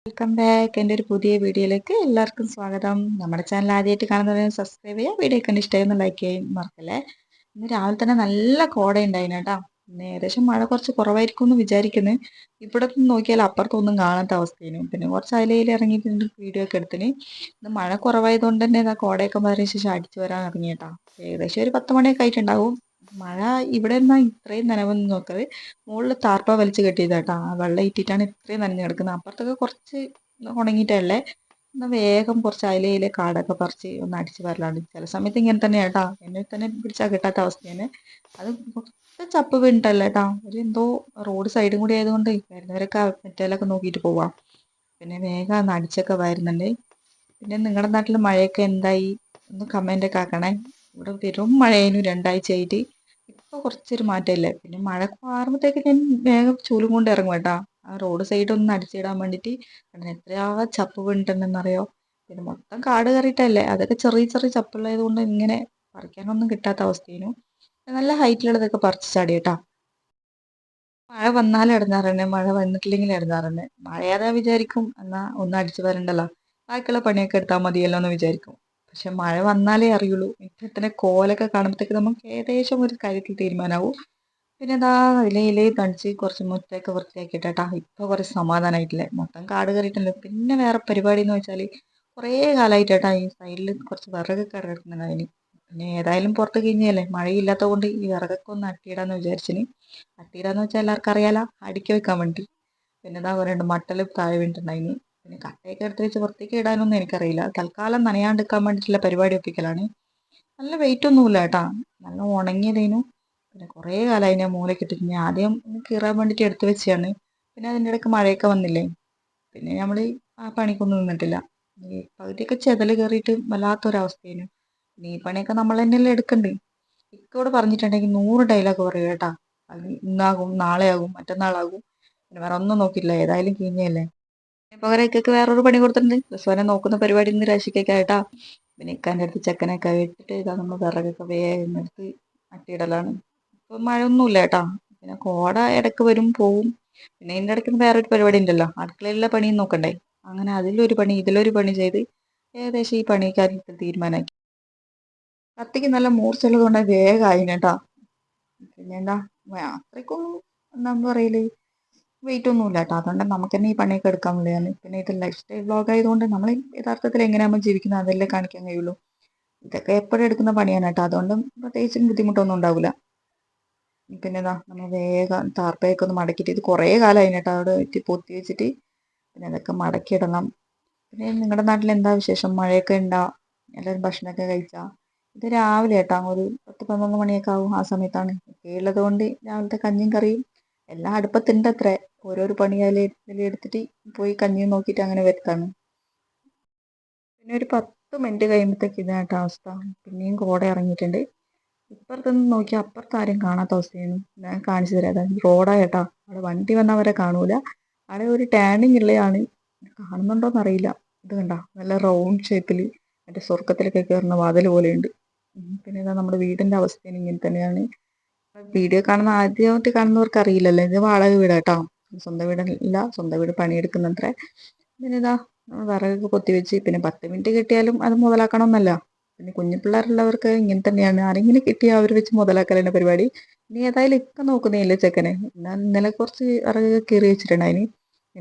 Welcome back. എൻ്റെ ഒരു പുതിയ വീഡിയോയിലേക്ക് എല്ലാവർക്കും സ്വാഗതം. നമ്മുടെ ചാനൽ ആദ്യമായിട്ട് കാണുന്നവരെ സബ്സ്ക്രൈബ് ചെയ്യുക. വീഡിയോ കണ്ട് ഇഷ്ടമായിരുന്നു ലൈക്ക് ചെയ്യാൻ മറക്കല്ലേ. ഇന്ന് രാവിലെ തന്നെ നല്ല കോട ഉണ്ടായിന് കേട്ടോ. ഇന്ന് ഏകദേശം മഴ കുറച്ച് കുറവായിരിക്കും എന്ന് വിചാരിക്കുന്നു. ഇവിടെ നിന്ന് നോക്കിയാൽ അപ്പുറത്തൊന്നും കാണാത്ത അവസ്ഥയാണ്. പിന്നെ കുറച്ച് അതിലയിൽ ഇറങ്ങിയിട്ടുണ്ട്, വീഡിയോ ഒക്കെ എടുത്തിന്. ഇന്ന് മഴ കുറവായതുകൊണ്ട് തന്നെ കോടയൊക്കെ മാറിയ ശേഷം അടിച്ചു വരാൻ ഇറങ്ങി കേട്ടോ. ഏകദേശം ഒരു 10 മണിയൊക്കെ ആയിട്ടുണ്ടാവും. മഴ ഇവിടെ നിന്നാ ഇത്രയും നനവൊന്നും നോക്കത്. മുകളിൽ താർപ്പ വലിച്ച് കെട്ടിയതാട്ടാ. ആ വെള്ളം ഇറ്റിട്ടാണ് ഇത്രയും നനഞ്ഞു കിടക്കുന്നത്. അപ്പുറത്തൊക്കെ കുറച്ച് ഉണങ്ങിയിട്ടല്ലേ. എന്നാൽ വേഗം കുറച്ച് അയിലയിലെ കാടൊക്കെ പറിച്ച് ഒന്ന് അടിച്ച് വരലാണ്. ചില സമയത്ത് ഇങ്ങനെ തന്നെ കേട്ടാ. എന്നെ തന്നെ പിടിച്ചാൽ കിട്ടാത്ത അവസ്ഥയാണ്. അത് കുറച്ച് ചപ്പ് വീണിട്ടല്ല കേട്ടാ. ഒരു എന്തോ റോഡ് സൈഡും കൂടി ആയതുകൊണ്ട് വരുന്നവരൊക്കെ മറ്റേലൊക്കെ നോക്കിയിട്ട് പോവാം. പിന്നെ വേഗം ഒന്ന് അടിച്ചൊക്കെ വരുന്നുണ്ട്. പിന്നെ നിങ്ങളുടെ നാട്ടിൽ മഴയൊക്കെ എന്തായി ഒന്ന് കമൻ്റ് ഒക്കെ ആക്കണേ. ഇവിടെ വെറും മഴയായിരുന്നു 2 ആഴ്ചയായിട്ട്. ഇപ്പോൾ കുറച്ചൊരു മാറ്റമില്ലേ. പിന്നെ മഴ മാറുമ്പോഴത്തേക്ക് ഞാൻ വേഗം ചൂലും കൊണ്ട് ഇറങ്ങും കേട്ടാ. ആ റോഡ് സൈഡ് ഒന്ന് അടിച്ചിടാൻ വേണ്ടിയിട്ട്. കാരണം എത്രയാ ചപ്പ് വീണിട്ടുണ്ടെന്നറിയോ. പിന്നെ മൊത്തം കാട് കയറിയിട്ടല്ലേ, അതൊക്കെ ചെറിയ ചെറിയ ചപ്പുള്ളത് കൊണ്ട് ഇങ്ങനെ പറിക്കാനൊന്നും കിട്ടാത്ത അവസ്ഥയേനു. നല്ല ഹൈറ്റിലുള്ളതൊക്കെ പറിച്ച് ചാടി കേട്ടാ. മഴ വന്നാലും ഇടങ്ങാറ് മഴ വന്നിട്ടില്ലെങ്കിൽ ഇടങ്ങാറ് മഴയാതാ വിചാരിക്കും എന്നാ ഒന്ന് അടിച്ചു വരണ്ടല്ലോ, ബാക്കിയുള്ള പണിയൊക്കെ എടുത്താൽ മതിയല്ലോ എന്ന് വിചാരിക്കും. പക്ഷെ മഴ വന്നാലേ അറിയുള്ളൂ. ഇപ്പത്തിന് കോലൊക്കെ കാണുമ്പോഴത്തേക്ക് നമുക്ക് ഏകദേശം ഒരു കാര്യത്തിൽ തീരുമാനമാവും. പിന്നെ എന്താ ഇലയിലേ തണിച്ച് കുറച്ച് മുറ്റൊക്കെ വൃത്തിയാക്കിയിട്ടാ. ഇപ്പൊ കുറച്ച് സമാധാനമായിട്ടില്ലേ. മൊത്തം കാട് കയറിയിട്ടല്ലോ. പിന്നെ വേറെ പരിപാടി എന്ന് വെച്ചാൽ കുറേ കാലമായിട്ടാ ഈ സൈഡിൽ കുറച്ച് വിറകൊക്കെ കിടക്കുന്നുണ്ടായിന്. പിന്നെ ഏതായാലും പുറത്ത് കഴിഞ്ഞല്ലേ, മഴയില്ലാത്തത് കൊണ്ട് ഈ വിറകൊക്കെ ഒന്ന് അട്ടിയിടാന്ന് വിചാരിച്ചിന്. അട്ടിയിടാന്ന് വെച്ചാൽ എല്ലാവർക്കും അറിയാലോ, അടുക്കി വെക്കാൻ വേണ്ടി. പിന്നെ എന്താ പറയുക, മട്ടൽ താഴെ വീണിട്ടുണ്ടായിന്. പിന്നെ കട്ടയൊക്കെ എടുത്ത് വെച്ച് വൃത്തിക്ക് ഇടാനൊന്നും എനിക്കറിയില്ല. തൽക്കാലം നനയാണ്ടിരിക്കാൻ വേണ്ടിയിട്ടുള്ള പരിപാടി ഒപ്പിക്കലാണ്. നല്ല വെയിറ്റ് ഒന്നുമില്ല കേട്ടാ. നല്ല ഉണങ്ങിയതേനു. പിന്നെ കുറേ കാലമായി ഞാൻ മൂലയ്ക്ക് ഇട്ടിട്ട്. ഞാൻ ആദ്യം ഒന്ന് കീറാൻ വേണ്ടിയിട്ട് എടുത്ത് വെച്ചാണ്. പിന്നെ അതിൻ്റെ ഇടയ്ക്ക് മഴയൊക്കെ വന്നില്ലേ. പിന്നെ നമ്മൾ ആ പണിക്കൊന്നും നിന്നിട്ടില്ല. ഈ പകുതിയൊക്കെ ചെതല് കയറിയിട്ട് വല്ലാത്തൊരവസ്ഥയേനു. പിന്നെ ഈ പണിയൊക്കെ നമ്മൾ തന്നെയല്ലേ എടുക്കണ്ടേ. ഇക്കോട് പറഞ്ഞിട്ടുണ്ടെങ്കിൽ 100 ഡയലോഗ് പറയും കേട്ടാ. അത് ഇന്നാകും, നാളെ ആകും, മറ്റന്നാളാകും. പിന്നെ വേറെ ഒന്നും നോക്കിയില്ല, ഏതായാലും കീഞ്ഞല്ലേ. പകരം ഇക്കൊക്കെ വേറൊരു പണി കൊടുത്തിട്ടുണ്ട്. റിസ്വാനെ നോക്കുന്ന പരിപാടി ഇന്ന് രാശിക്കൊക്കെ ആയിട്ടാ. പിന്നെ ഇക്കാൻ്റെ അടുത്ത് ചെക്കനൊക്കെ ഇട്ടിട്ട് ഇതാ നമ്മൾ വിറകൊക്കെ വേഗം എടുത്ത് അട്ടിയിടലാണ്. ഇപ്പം മഴയൊന്നുമില്ല കേട്ടാ. പിന്നെ കോട ഇടയ്ക്ക് വരും പോവും. പിന്നെ ഇതിൻ്റെ ഇടയ്ക്ക് വേറൊരു പരിപാടി ഉണ്ടല്ലോ, അടുക്കളയിലെ പണിയും നോക്കണ്ടേ. അങ്ങനെ അതിലൊരു പണി ഇതിലൊരു പണി ചെയ്ത് ഏകദേശം ഈ പണിക്കാർക്ക് തീരുമാനമാക്കി. കത്തിക്ക് നല്ല മൂർച്ചയുള്ളത് കൊണ്ട് വേഗം ആയിന് കേട്ടാ. പിന്നെ എന്താ അത്രയ്ക്കൊന്നും എന്താ പറയല്, വെയിറ്റ് ഒന്നും ഇല്ല കേട്ടോ. അതുകൊണ്ട് നമുക്ക് തന്നെ ഈ പണിയൊക്കെ എടുക്കാൻ വേണ്ടിയാണ്. പിന്നെ ഇത് ലൈഫ് സ്റ്റൈൽ വ്ളോഗ് ആയതുകൊണ്ട് നമ്മൾ യഥാർത്ഥത്തിൽ എങ്ങനെയാകുമ്പോൾ ജീവിക്കുന്നത് അതല്ലേ കാണിക്കാൻ കഴിയുള്ളൂ. ഇതൊക്കെ എപ്പോഴും എടുക്കുന്ന പണിയാണ് കേട്ടോ. അതുകൊണ്ടും പ്രത്യേകിച്ചും ബുദ്ധിമുട്ടൊന്നും ഉണ്ടാവില്ല. പിന്നെ ഇതാ നമ്മൾ വേഗം താർപ്പയൊക്കെ ഒന്ന് മടക്കിയിട്ട്, ഇത് കുറേ കാലമായി കേട്ടോ അവിടെ പൊത്തി വെച്ചിട്ട്. പിന്നെ അതൊക്കെ മടക്കിയിടണം. പിന്നെ നിങ്ങളുടെ നാട്ടിൽ എന്താ വിശേഷം, മഴയൊക്കെ ഉണ്ടാ, എല്ലാവരും ഭക്ഷണമൊക്കെ കഴിച്ചാൽ? ഇത് രാവിലെ കേട്ടോ, ഒരു 10-11 മണിയൊക്കെ ആവും. ആ സമയത്താണ് ഉള്ളത് കൊണ്ട് രാവിലത്തെ കഞ്ഞിയും കറിയും എല്ലാം അടുപ്പത്തുണ്ട് അത്രേ. ഓരോരോ പണി അതിൽ എടുത്തിട്ട് പോയി കഞ്ഞിയും നോക്കിയിട്ട് അങ്ങനെ വരുത്താണ്. പിന്നെ ഒരു 10 മിനിറ്റ് കഴിയുമ്പോഴത്തേക്ക് ഇതായിട്ട് അവസ്ഥ. പിന്നെയും കോട ഇറങ്ങിയിട്ടുണ്ട്. ഇപ്പുറത്തൊന്നും നോക്കിയാൽ അപ്പുറത്ത് ആരും കാണാത്ത അവസ്ഥയാണ്. ഞാൻ കാണിച്ചു തരാം. അതായത് റോഡാ കേട്ടാ. അവിടെ വണ്ടി വന്നവരെ കാണൂല. അവിടെ ഒരു ടേണിങ് ഉള്ളതാണ്. കാണുന്നുണ്ടോന്ന് അറിയില്ല. ഇത് കണ്ട നല്ല റൗണ്ട് ഷേപ്പിൽ മറ്റേ സ്വർഗത്തിലൊക്കെ കയറുന്ന വാതിൽ പോലെയുണ്ട്. പിന്നെ ഇതാ നമ്മുടെ വീടിന്റെ അവസ്ഥയും ഇങ്ങനെ തന്നെയാണ്. വീഡിയോ കാണുന്ന ആദ്യമായിട്ട് കാണുന്നവർക്ക് അറിയില്ലല്ലോ, ഇത് വാടക വീട് കേട്ടോ. സ്വന്തം വീടല്ല, സ്വന്തം വീട് പണിയെടുക്കുന്നത്രേ. പിന്നെ ഇതാ വിറകൊക്കെ പൊത്തിവെച്ച്. പിന്നെ 10 മിനിറ്റ് കിട്ടിയാലും അത് മുതലാക്കണമെന്നല്ല. പിന്നെ കുഞ്ഞു പിള്ളേരുള്ളവർക്ക് ഇങ്ങനെ തന്നെയാണ്. ആരെങ്കിലും കിട്ടിയാൽ അവർ വെച്ച് മുതലാക്കലെന്നെ പരിപാടി. ഇനി ഏതായാലും ഇക്ക നോക്കുന്നേയില്ല ചെക്കനെ. എന്നാൽ ഇന്നലെ കുറച്ച് വിറകൊക്കെ കീറി വെച്ചിട്ടുണ്ടായിന്.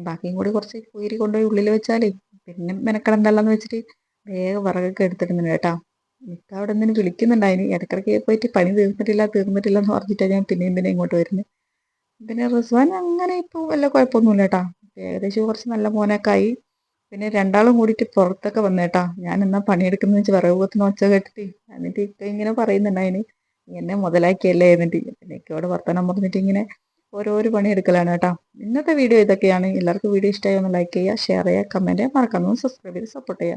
ബാക്കിയും കൂടി കുറച്ച് കീറി കൊണ്ടുപോയി ഉള്ളിൽ വെച്ചാലേ പിന്നെ മെനക്കെടണ്ടല്ലോന്ന് വെച്ചിട്ട് വേഗം വിറകൊക്കെ എടുത്തിടുന്നുണ്ട് കേട്ടാ. എനിക്ക് അവിടെ നിന്ന് വിളിക്കുന്നുണ്ടായിന്. ഇടയ്ക്കിടയ്ക്ക് പോയിട്ട് പണി തീർന്നിട്ടില്ല തീർന്നിട്ടില്ല എന്ന് പറഞ്ഞിട്ടാണ് ഞാൻ പിന്നെ ഇങ്ങോട്ട് വരുന്നത്. പിന്നെ റിസ്വാൻ അങ്ങനെ ഇപ്പോൾ വല്ല കുഴപ്പമൊന്നുമില്ല കേട്ടാ. ഏകദേശം കുറച്ച് നല്ല മോനൊക്കെ ആയി. പിന്നെ രണ്ടാളും കൂടിയിട്ട് പുറത്തൊക്കെ വന്നേട്ടാ. ഞാൻ എന്നാ പണിയെടുക്കുന്ന വെച്ച് വിറക് കുത്തുന്ന ഒച്ച കേട്ടിട്ട്. എന്നിട്ട് ഇക്ക ഇങ്ങനെ പറയുന്നുണ്ടായിന്, എന്നെ മുതലാക്കിയല്ലേ എന്നിട്ട്. പിന്നെ ഇക്കയോട് വർത്തമാനം പറഞ്ഞിട്ട് ഇങ്ങനെ ഓരോരോ പണി എടുക്കലാണ് കേട്ടാ. ഇന്നത്തെ വീഡിയോ ഇതൊക്കെയാണ്. എല്ലാവർക്കും വീഡിയോ ഇഷ്ടമായി ഒന്ന് ലൈക്ക് ചെയ്യുക, ഷെയർ ചെയ്യുക, കമൻറ്റ് ചെയ്യുക, മറക്കാതെ സബ്സ്ക്രൈബ് ചെയ്ത് സപ്പോർട്ട് ചെയ്യുക.